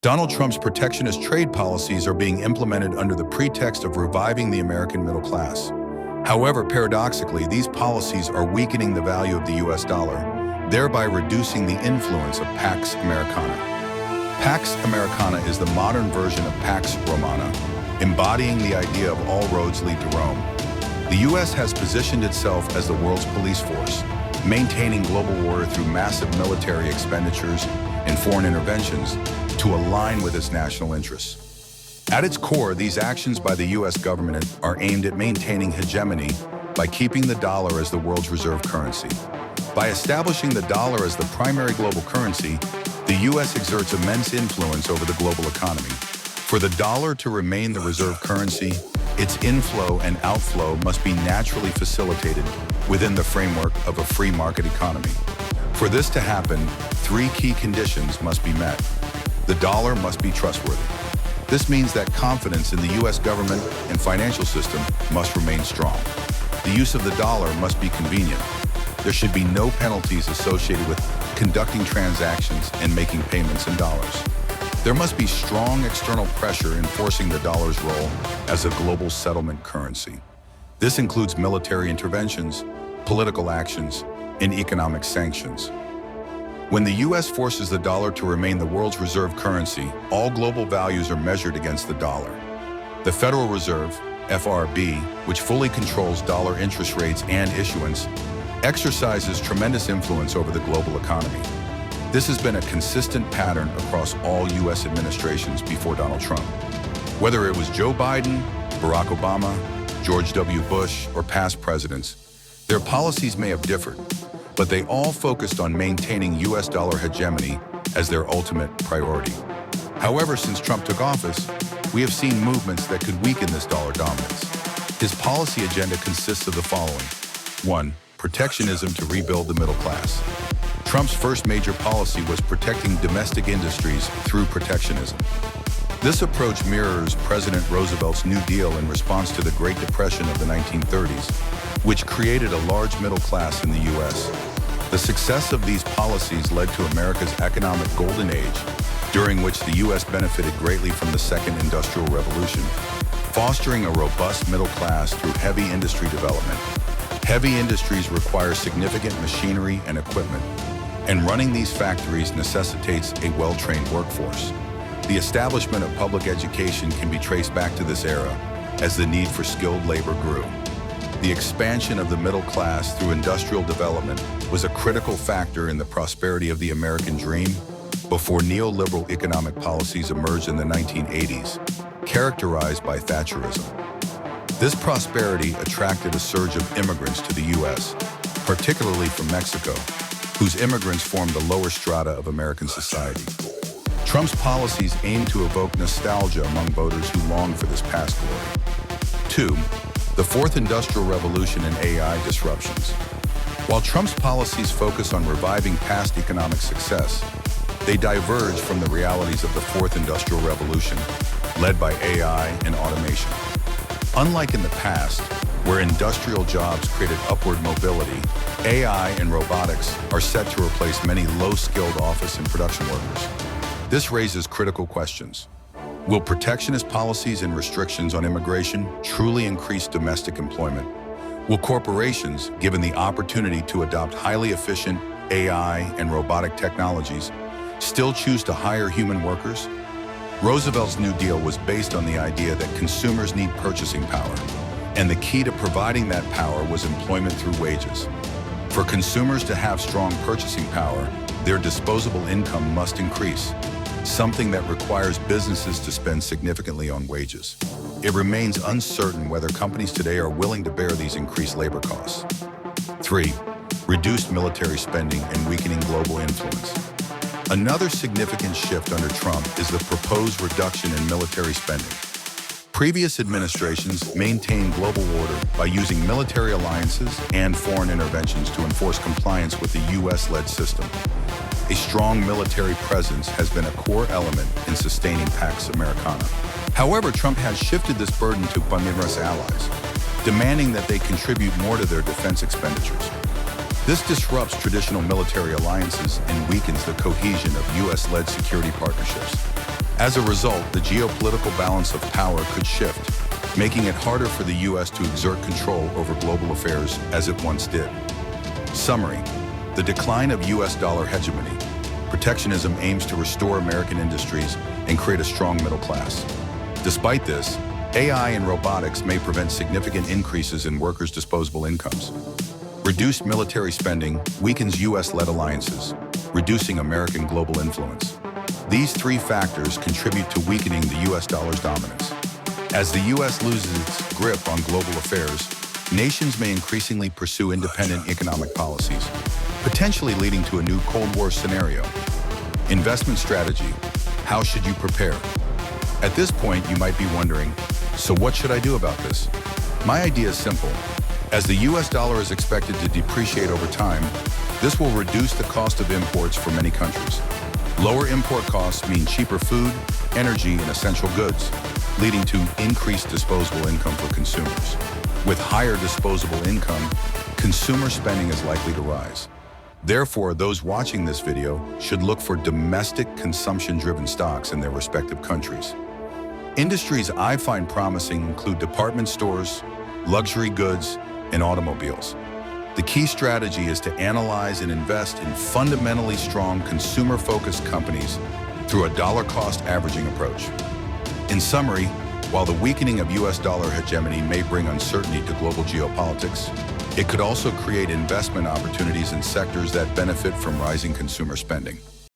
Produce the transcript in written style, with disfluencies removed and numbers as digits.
Donald Trump's protectionist trade policies are being implemented under the pretext of reviving the American middle class. However, paradoxically, these policies are weakening the value of the US dollar, thereby reducing the influence of Pax Americana. Pax Americana is the modern version of Pax Romana, embodying the idea of all roads lead to Rome. The US has positioned itself as the world's police force, maintaining global order through massive military expenditures and foreign interventions to align with its national interests. At its core, these actions by the US government are aimed at maintaining hegemony by keeping the dollar as the world's reserve currency. By establishing the dollar as the primary global currency, the US exerts immense influence over the global economy. For the dollar to remain the reserve currency, its inflow and outflow must be naturally facilitated within the framework of a free market economy. For this to happen, three key conditions must be met. The dollar must be trustworthy. This means that confidence in the US government and financial system must remain strong. The use of the dollar must be convenient. There should be no penalties associated with conducting transactions and making payments in dollars. There must be strong external pressure enforcing the dollar's role as a global settlement currency. This includes military interventions, political actions, and economic sanctions. When the US forces the dollar to remain the world's reserve currency, all global values are measured against the dollar. The Federal Reserve, FRB, which fully controls dollar interest rates and issuance, exercises tremendous influence over the global economy. This has been a consistent pattern across all US administrations before Donald Trump. Whether it was Joe Biden, Barack Obama, George W. Bush, or past presidents, their policies may have differed, but they all focused on maintaining US dollar hegemony as their ultimate priority. However, since Trump took office, we have seen movements that could weaken this dollar dominance. His policy agenda consists of the following. 1. Protectionism to rebuild the middle class. Trump's first major policy was protecting domestic industries through protectionism. This approach mirrors President Roosevelt's New Deal in response to the Great Depression of the 1930s, which created a large middle class in the US. The success of these policies led to America's economic golden age, during which the US benefited greatly from the Second Industrial Revolution, fostering a robust middle class through heavy industry development. Heavy industries require significant machinery and equipment, and running these factories necessitates a well-trained workforce. The establishment of public education can be traced back to this era, as the need for skilled labor grew. The expansion of the middle class through industrial development was a critical factor in the prosperity of the American dream before neoliberal economic policies emerged in the 1980s, characterized by Thatcherism. This prosperity attracted a surge of immigrants to the US, particularly from Mexico, whose immigrants formed the lower strata of American society. Trump's policies aim to evoke nostalgia among voters who long for this past glory. 2. The Fourth Industrial Revolution and AI disruptions. While Trump's policies focus on reviving past economic success, they diverge from the realities of the Fourth Industrial Revolution, led by AI and automation. Unlike in the past, where industrial jobs created upward mobility, AI and robotics are set to replace many low-skilled office and production workers. This raises critical questions. Will protectionist policies and restrictions on immigration truly increase domestic employment? Will corporations, given the opportunity to adopt highly efficient AI and robotic technologies, still choose to hire human workers? Roosevelt's New Deal was based on the idea that consumers need purchasing power, and the key to providing that power was employment through wages. For consumers to have strong purchasing power, their disposable income must increase, something that requires businesses to spend significantly on wages. It remains uncertain whether companies today are willing to bear these increased labor costs. 3. Reduced military spending and weakening global influence. Another significant shift under Trump is the proposed reduction in military spending. Previous administrations maintained global order by using military alliances and foreign interventions to enforce compliance with the US-led system. A strong military presence has been a core element in sustaining Pax Americana. However, Trump has shifted this burden to numerous allies, demanding that they contribute more to their defense expenditures. This disrupts traditional military alliances and weakens the cohesion of US-led security partnerships. As a result, the geopolitical balance of power could shift, making it harder for the U.S. to exert control over global affairs as it once did. Summary: the decline of U.S. dollar hegemony. Protectionism aims to restore American industries and create a strong middle class. Despite this, AI and robotics may prevent significant increases in workers' disposable incomes. Reduced military spending weakens U.S.-led alliances, reducing American global influence. These three factors contribute to weakening the U.S. dollar's dominance. As the U.S. loses its grip on global affairs, nations may increasingly pursue independent economic policies, potentially leading to a new Cold War scenario. Investment strategy: how should you prepare? At this point, you might be wondering, so what should I do about this? My idea is simple. As the U.S. dollar is expected to depreciate over time, this will reduce the cost of imports for many countries. Lower import costs mean cheaper food, energy, and essential goods, leading to increased disposable income for consumers. With higher disposable income, consumer spending is likely to rise. Therefore, those watching this video should look for domestic consumption-driven stocks in their respective countries. Industries I find promising include department stores, luxury goods, and automobiles. The key strategy is to analyze and invest in fundamentally strong consumer-focused companies through a dollar-cost averaging approach. In summary, while the weakening of U.S. dollar hegemony may bring uncertainty to global geopolitics, it could also create investment opportunities in sectors that benefit from rising consumer spending.